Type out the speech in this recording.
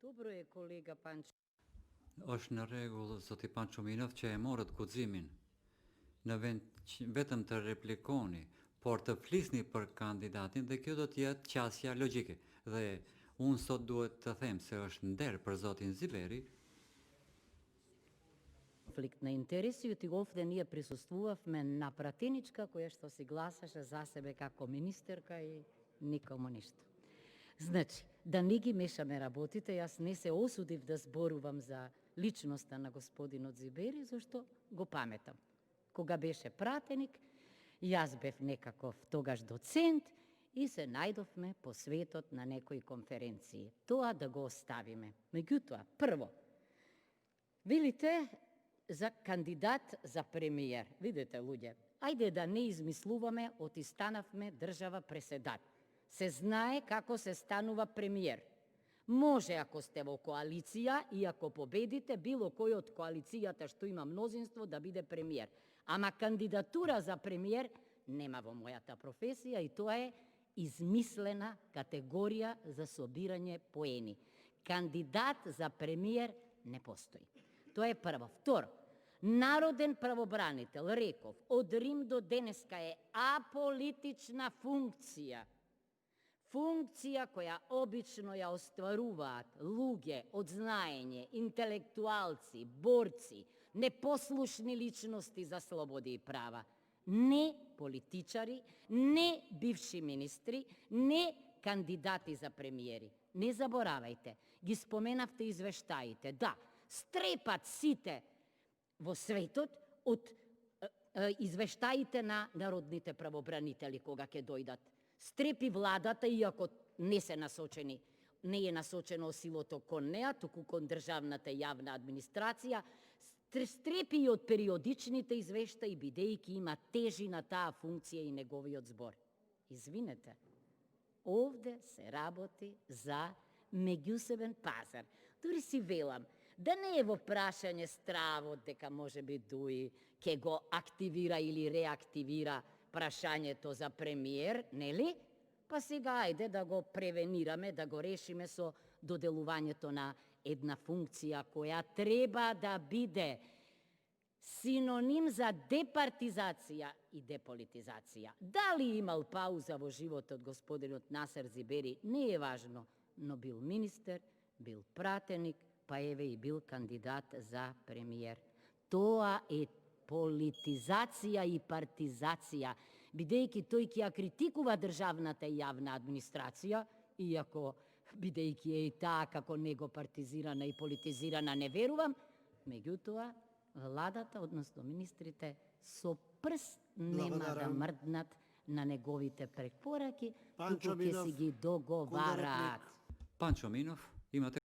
Dobro je, kolega Pančo. Është në rregull, zoti Panço Minov, që e morët guximin në vend vetëm të replikoni, por të flisni për kandidatin dhe kjo do të jetë qasja logjike. Dhe unë sot duhet të them se është nder për zotin Ziberi. Конфликт на интереси и овде ние присуствувавме на пратеничка која што си гласаше за себе како министерка и никому ништо. Значи, да не ги мешаме работите, јас не се осудив да зборувам за личноста на господинот Зибери, зашто го паметам. Кога беше пратеник, јас бев некаков тогаш доцент и се најдовме по светот на некои конференции. Тоа да го оставиме. Меѓутоа, прво, видите, за кандидат за премиер. Видите, луѓе, ајде да не измислуваме, оти станавме држава преседат. Се знае како се станува премиер. Може, ако сте во коалиција и ако победите, било кој од коалицијата што има мнозинство да биде премиер. Ама кандидатура за премиер нема во мојата професија и тоа е измислена категорија за собирање поени. Кандидат за премиер не постои. Тоа е прво. Второ, народен правобранител, реков, од Рим до денеска е аполитична функција. Функција која обично ја остваруваат луѓе од знаење, интелектуалци, борци, непослушни личности за слободи и права. Не политичари, не бивши министри, не кандидати за премиери. Не заборавајте, ги споменавте извештаите. Да, стрепат сите во светот од извештаите на народните правобранители кога ќе дојдат. Стрепи владата, иако не е насочено силото кон неа, туку кон државната јавна администрација, стрепи и од периодичните извештаи, бидејќи има тежи на таа функција и неговиот збор. Извинете, овде се работи за меѓусебен пазар. Дури си велам, да не е во прашање стравот дека може би Дуи ќе го активира или реактивира прашањето за премиер, нели? Па сега ајде да го превенираме, да го решиме со доделувањето на една функција која треба да биде синоним за департизација и деполитизација. Дали имал пауза во животот господинот Насер Зибери, не е важно, но бил министер, бил пратеник, па еве и бил кандидат за премиер. Тоа е политизација и партизација, бидејќи тој ќе ја критикува државната и јавна администрација, иако бидејќи е и таа како него партизирана и политизирана, не верувам, меѓутоа владата, односно министрите, со прст нема да мрднат на неговите препораки, туку ќе си ги договараат. Panço Minov, imate